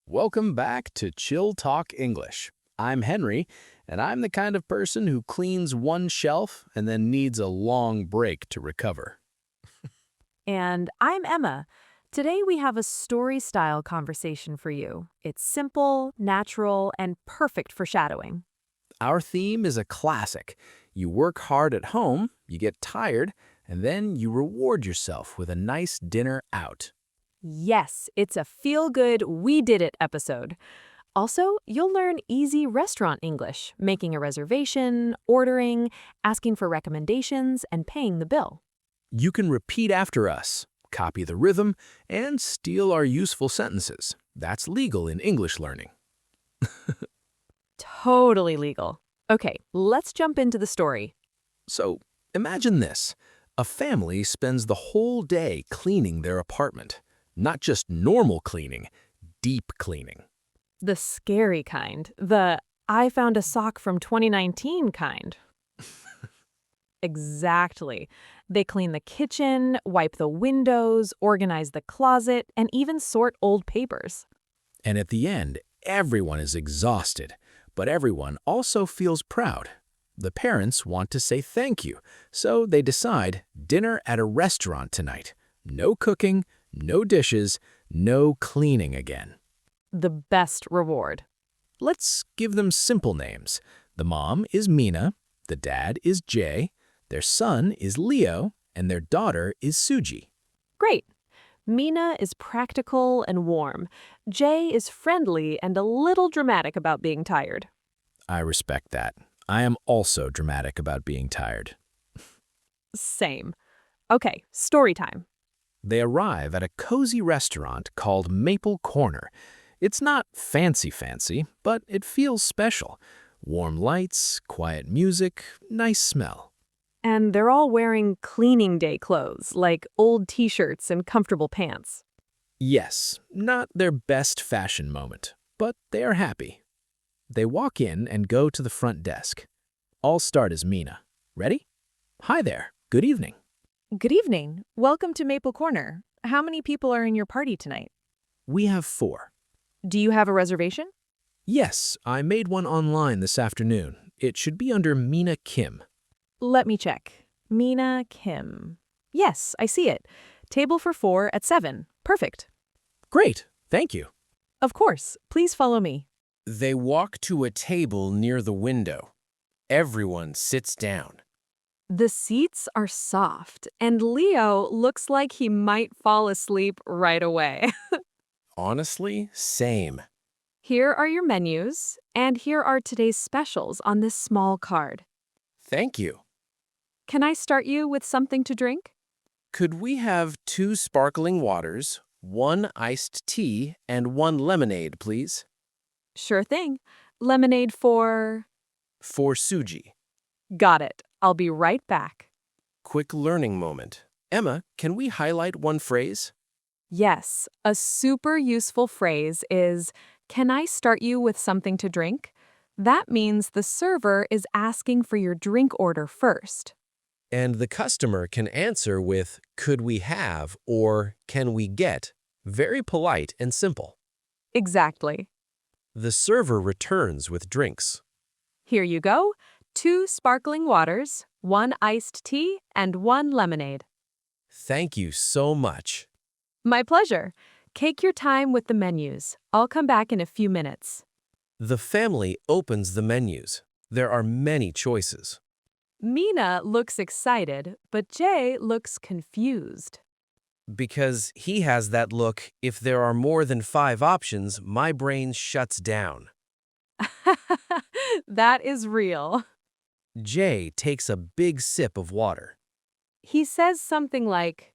Welcome back to Chilltalk English. I'm Henry, and I'm the kind of person who cleans one shelf and then needs a long break to recover. And I'm Emma. Today we have a story style conversation for you. It's simple, natural, and perfect for shadowing. Our theme is a classic. You work hard at home, you get tired, and then you reward yourself with a nice dinner out. Yes, it's a feel good, we did it episode. Also, you'll learn easy restaurant English, making a reservation, ordering, asking for recommendations, and paying the bill. You can repeat after us, copy the rhythm, and steal our useful sentences. That's legal in English learning. Totally legal. Okay, let's jump into the story. So, imagine this. A family spends the whole day cleaning their apartment. Not just normal cleaning, deep cleaning. The scary kind. The I found a sock from 2019 kind. Exactly. They clean the kitchen, wipe the windows, organize the closet, and even sort old papers. And at the end, everyone is exhausted, but everyone also feels proud. The parents want to say thank you, so they decide dinner at a restaurant tonight. No cooking, no dishes, no cleaning again. The best reward. Let's give them simple names. The mom is Mina, the dad is Jay, their son is Leo, and their daughter is Suji. Great. Mina is practical and warm. Jay is friendly and a little dramatic about being tired. I respect that. I am also dramatic about being tired. Same. Okay, story time. They arrive at a cozy restaurant called Maple Corner. It's not fancy, but it feels special. Warm lights, quiet music, nice smell. And they're all wearing cleaning day clothes, like old t-shirts and comfortable pants. Yes, not their best fashion moment, but they are happy. They walk in and go to the front desk. I'll start as Mina. Ready? Hi there. Good evening. Good evening. Welcome to Maple Corner. How many people are in your party tonight? We have 4. Do you have a reservation? Yes, I made one online this afternoon. It should be under Mina Kim. Let me check. Mina Kim. Yes, I see it. Table for 4 at 7. Perfect. Great, thank you. Of course. Please follow me. They walk to a table near the window. Everyone sits down. The seats are soft, and Leo looks like he might fall asleep right away. Honestly, same. Here are your menus, and here are today's specials on this small card. Thank you. Can I start you with something to drink? Could we have 2 sparkling waters, 1 iced tea, and 1 lemonade, please? Sure thing. Lemonade for... For Suji. Got it. I'll be right back. Quick learning moment. Emma, can we highlight one phrase? Yes, a super useful phrase is, "Can I start you with something to drink?" That means the server is asking for your drink order first. And the customer can answer with, could we have, or can we get? Very polite and simple. Exactly. The server returns with drinks. Here you go. 2 sparkling waters, 1 iced tea, and 1 lemonade. Thank you so much. My pleasure. Take your time with the menus. I'll come back in a few minutes. The family opens the menus. There are many choices. Mina looks excited, but Jay looks confused. Because he has that look, if there are more than 5 options, my brain shuts down. That is real. Jay takes a big sip of water. He says something like,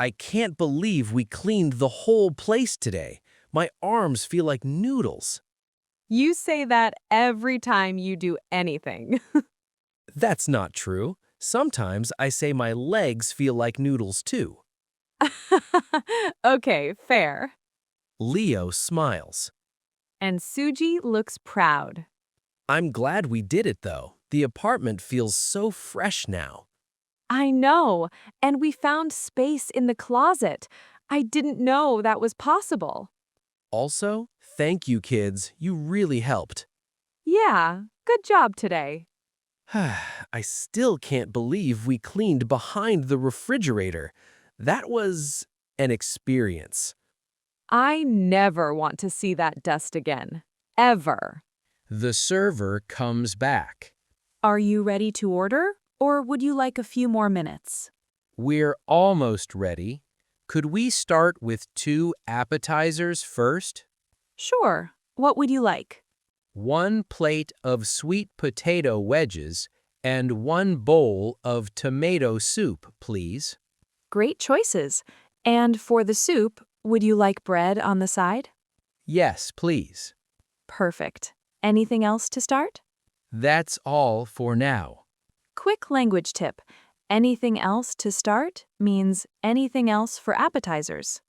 I can't believe we cleaned the whole place today. My arms feel like noodles. "You say that every time you do anything." That's not true. Sometimes I say my legs feel like noodles too. Okay, fair. Leo smiles. And Suji looks proud. I'm glad we did it though. The apartment feels so fresh now. I know, and we found space in the closet. I didn't know that was possible. Also, thank you, kids. You really helped. Yeah, good job today. I still can't believe we cleaned behind the refrigerator. That was an experience. I never want to see that dust again. Ever. The server comes back. Are you ready to order, or would you like a few more minutes? We're almost ready. Could we start with 2 appetizers first? Sure. What would you like? 1 plate of sweet potato wedges and 1 bowl of tomato soup, please. Great choices. And for the soup, would you like bread on the side? Yes, please. Perfect. Anything else to start? That's all for now. Quick language tip. Anything else to start means anything else for appetizers.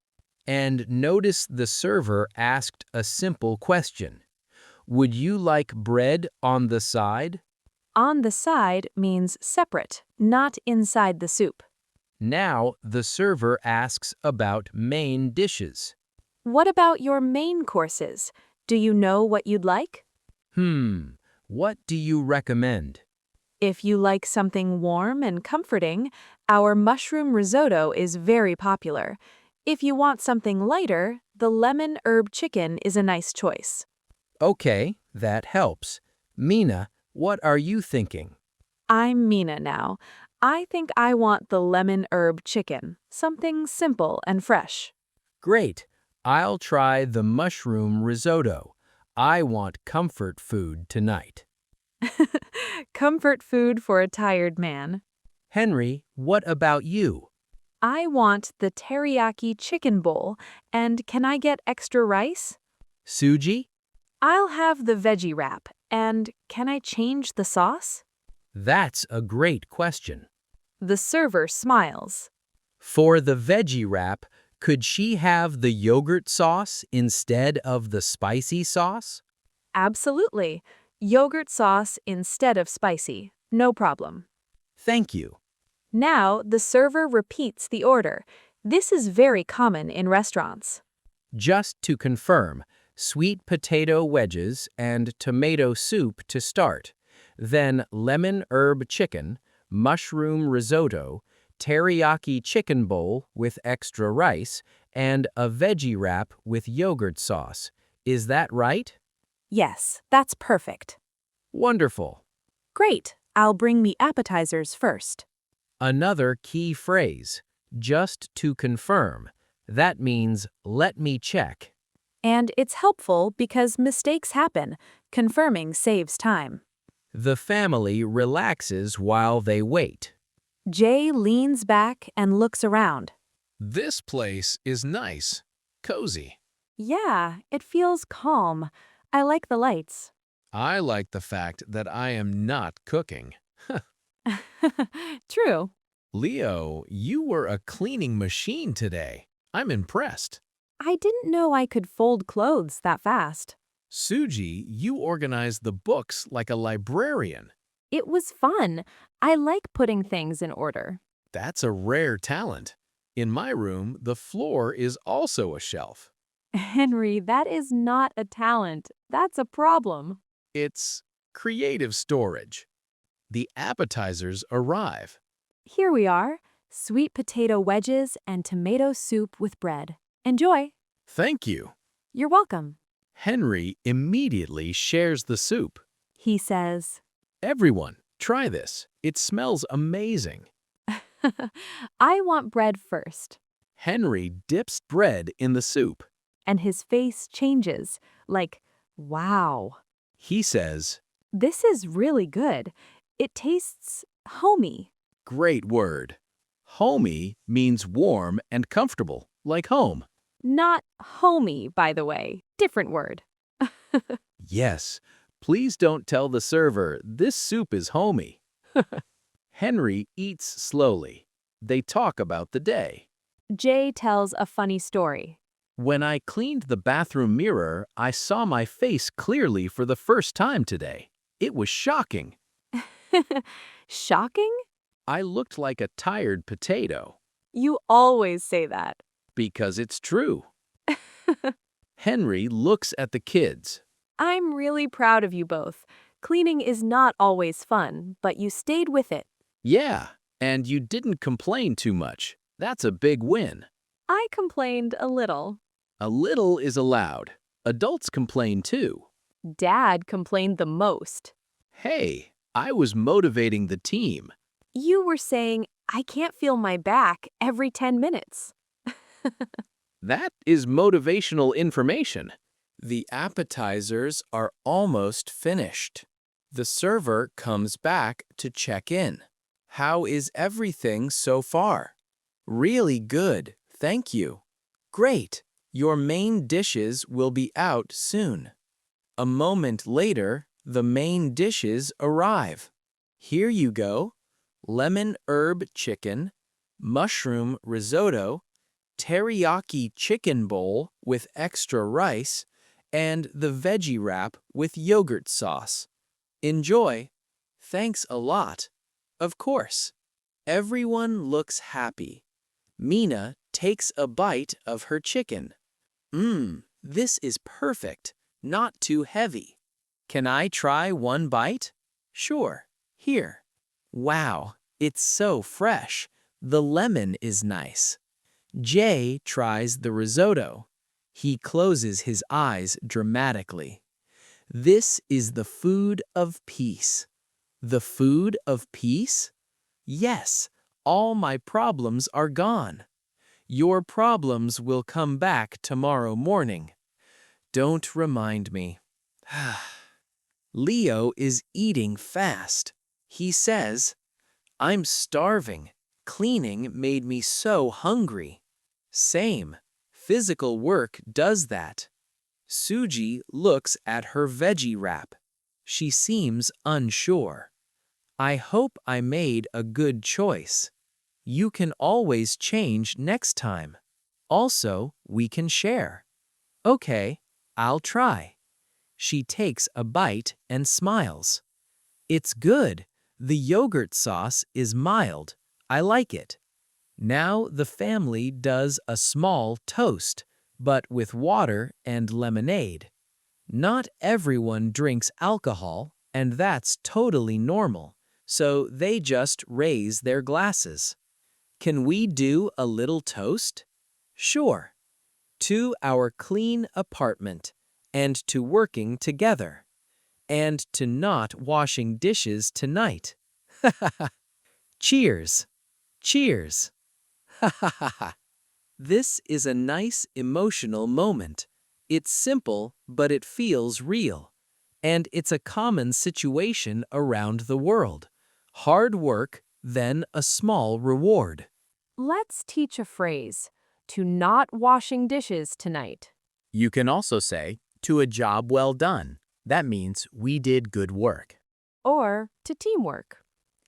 And notice the server asked a simple question. Would you like bread on the side? On the side means separate, not inside the soup. Now the server asks about main dishes. What about your main courses? Do you know what you'd like? What do you recommend? If you like something warm and comforting, our mushroom risotto is very popular. If you want something lighter, the lemon herb chicken is a nice choice. Okay, that helps. Mina, what are you thinking? I'm Mina now. I think I want the lemon herb chicken, something simple and fresh. Great. I'll try the mushroom risotto. I want comfort food tonight. Comfort food for a tired man. Henry, what about you? I want the teriyaki chicken bowl, and can I get extra rice? Suji? I'll have the veggie wrap, and can I change the sauce? That's a great question. The server smiles. For the veggie wrap, could she have the yogurt sauce instead of the spicy sauce? Absolutely. Yogurt sauce instead of spicy. No problem. Thank you. Now the server repeats the order. This is very common in restaurants. Just to confirm, sweet potato wedges and tomato soup to start, then lemon herb chicken, mushroom risotto, teriyaki chicken bowl with extra rice, and a veggie wrap with yogurt sauce. Is that right? Yes, that's perfect. Wonderful. Great. I'll bring the appetizers first. Another key phrase, just to confirm. That means, let me check. And it's helpful because mistakes happen. Confirming saves time. The family relaxes while they wait. Jay leans back and looks around. This place is nice, cozy. Yeah, it feels calm. I like the lights. I like the fact that I am not cooking. True. Leo, you were a cleaning machine today. I'm impressed. I didn't know I could fold clothes that fast. Suji, you organized the books like a librarian. It was fun. I like putting things in order. That's a rare talent. In my room, the floor is also a shelf. Henry, that is not a talent. That's a problem. It's creative storage. The appetizers arrive. Here we are. Sweet potato wedges and tomato soup with bread. Enjoy. Thank you. You're welcome. Henry immediately shares the soup. He says, Everyone, try this. It smells amazing. I want bread first. Henry dips bread in the soup. And his face changes, like, wow. He says, This is really good. It tastes homey. great word. Homey means warm and comfortable, like home. Not homey, by the way. Different word. Yes, please don't tell the server this soup is homey. Henry eats slowly. They talk about the day. Jay tells a funny story. When I cleaned the bathroom mirror, I saw my face clearly for the first time today. It was shocking. Shocking? I looked like a tired potato. You always say that. Because it's true. Henry looks at the kids. I'm really proud of you both. Cleaning is not always fun, but you stayed with it. Yeah, and you didn't complain too much. That's a big win. I complained a little. A little is allowed. Adults complain too. Dad complained the most. Hey, I was motivating the team. You were saying, I can't feel my back every 10 minutes. That is motivational information. The appetizers are almost finished. The server comes back to check in. How is everything so far? Really good, thank you. Great, your main dishes will be out soon. A moment later, the main dishes arrive. Here you go. Lemon herb chicken, mushroom risotto, teriyaki chicken bowl with extra rice, and the veggie wrap with yogurt sauce. Enjoy. Thanks a lot. Of course. Everyone looks happy. Mina takes a bite of her chicken. This is perfect. Not too heavy. Can I try one bite? Sure. Here. Wow, it's so fresh. The lemon is nice. Jay tries the risotto. He closes his eyes dramatically. This is the food of peace. The food of peace? Yes, all my problems are gone. Your problems will come back tomorrow morning. Don't remind me. Leo is eating fast. He says, I'm starving. Cleaning made me so hungry. Same. Physical work does that. Suji looks at her veggie wrap. She seems unsure. I hope I made a good choice. You can always change next time. Also, we can share. Okay, I'll try. She takes a bite and smiles. It's good. The yogurt sauce is mild. I like it. Now the family does a small toast, but with water and lemonade. Not everyone drinks alcohol, and that's totally normal, so they just raise their glasses. Can we do a little toast? Sure. To our clean apartment, and to working together, and to not washing dishes tonight. Cheers. Cheers. This is a nice emotional moment. It's simple, but it feels real. And it's a common situation around the world. Hard work, then a small reward. Let's teach a phrase. To not washing dishes tonight. You can also say, to a job well done. That means we did good work. Or to teamwork.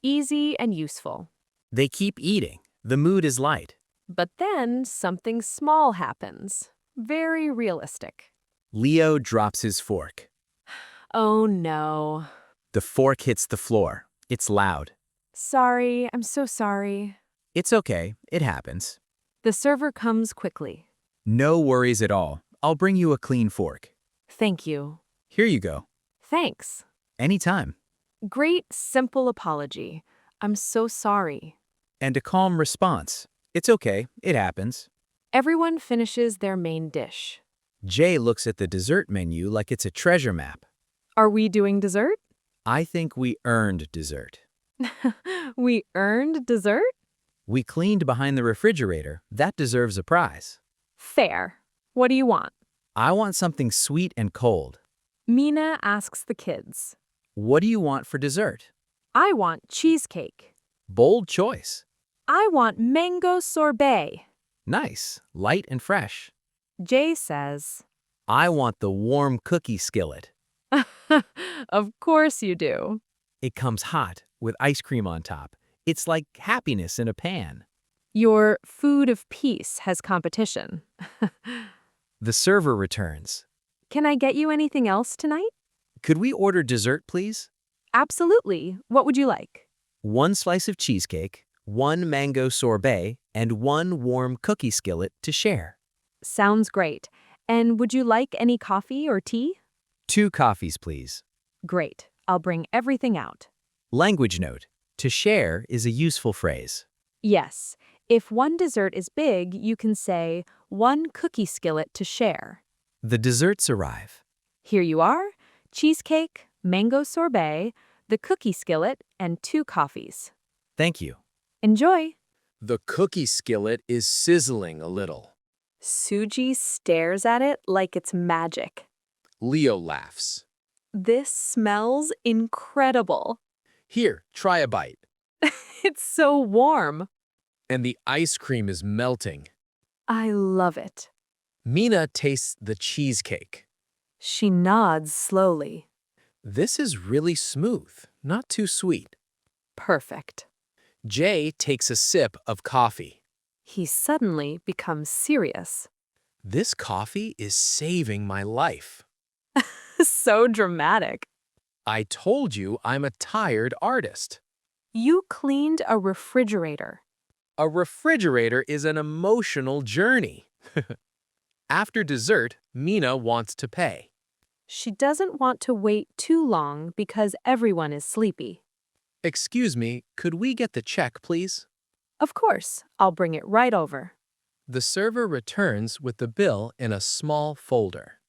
Easy and useful. They keep eating. The mood is light. But then something small happens. Very realistic. Leo drops his fork. Oh no. The fork hits the floor. It's loud. Sorry, I'm so sorry. It's okay. It happens. The server comes quickly. No worries at all. I'll bring you a clean fork. Thank you. Here you go. Thanks. Anytime. Great, simple apology. I'm so sorry. And a calm response. It's okay. It happens. Everyone finishes their main dish. Jay looks at the dessert menu like it's a treasure map. Are we doing dessert? I think we earned dessert. We earned dessert? We cleaned behind the refrigerator. That deserves a prize. Fair. What do you want? I want something sweet and cold. Mina asks the kids. What do you want for dessert? I want cheesecake. Bold choice. I want mango sorbet. Nice, light and fresh. Jay says, I want the warm cookie skillet. Of course you do. It comes hot with ice cream on top. It's like happiness in a pan. Your food of peace has competition. The server returns. Can I get you anything else tonight? Could we order dessert, please? Absolutely. What would you like? 1 slice of cheesecake, 1 mango sorbet, and 1 warm cookie skillet to share. Sounds great. And would you like any coffee or tea? 2 coffees, please. Great. I'll bring everything out. Language note. To share is a useful phrase. Yes. If one dessert is big, you can say, 1 cookie skillet to share. The desserts arrive. Here you are, cheesecake, mango sorbet, the cookie skillet, and 2 coffees. Thank you. Enjoy! The cookie skillet is sizzling a little. Suji stares at it like it's magic. Leo laughs. This smells incredible. Here, try a bite. It's so warm. And the ice cream is melting. I love it. Mina tastes the cheesecake. She nods slowly. This is really smooth, not too sweet. Perfect. Jay takes a sip of coffee. He suddenly becomes serious. This coffee is saving my life. So dramatic. I told you I'm a tired artist. You cleaned a refrigerator. A refrigerator is an emotional journey. After dessert, Mina wants to pay. She doesn't want to wait too long because everyone is sleepy. Excuse me, could we get the check, please? Of course, I'll bring it right over. The server returns with the bill in a small folder.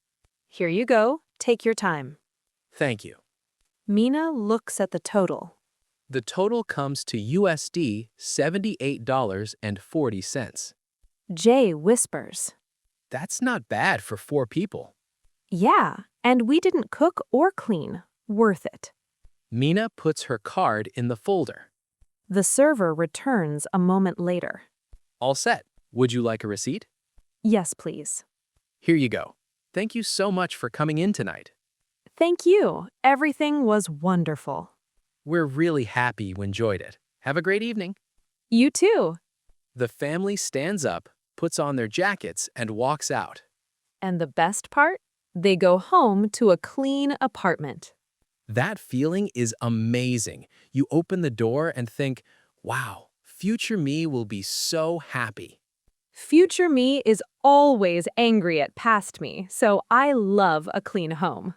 Here you go. Take your time. Thank you. Mina looks at the total. The total comes to USD $78.40. Jay whispers. That's not bad for 4 people. Yeah, and we didn't cook or clean. Worth it. Mina puts her card in the folder. The server returns a moment later. All set. Would you like a receipt? Yes, please. Here you go. Thank you so much for coming in tonight. Thank you. Everything was wonderful. We're really happy you enjoyed it. Have a great evening. You too. The family stands up, puts on their jackets, and walks out. And the best part? They go home to a clean apartment. That feeling is amazing. You open the door and think, wow, future me will be so happy. Future me is always angry at past me, so I love a clean home.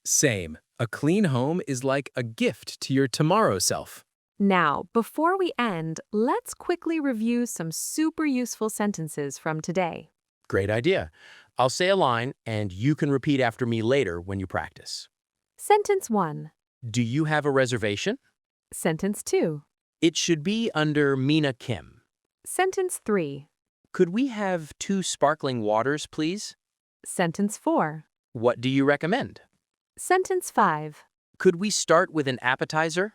Same. A clean home is like a gift to your tomorrow self. Now, before we end, let's quickly review some super useful sentences from today. Great idea. I'll say a line, and you can repeat after me later when you practice. Sentence 1. Do you have a reservation? Sentence 2. It should be under Mina Kim. Sentence 3. Could we have 2 sparkling waters, please? Sentence 4. What do you recommend? Sentence 5. Could we start with an appetizer?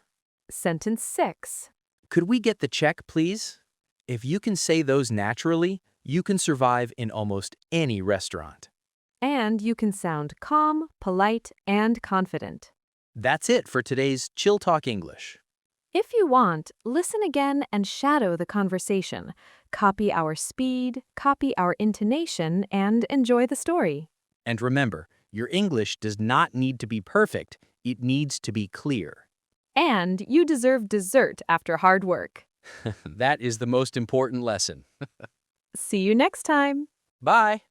Sentence 6. Could we get the check, please? If you can say those naturally, you can survive in almost any restaurant. And you can sound calm, polite, and confident. That's it for today's Chilltalk English. If you want, listen again and shadow the conversation. Copy our speed, copy our intonation, and enjoy the story. And remember, your English does not need to be perfect, it needs to be clear. And you deserve dessert after hard work. That is the most important lesson. See you next time. Bye.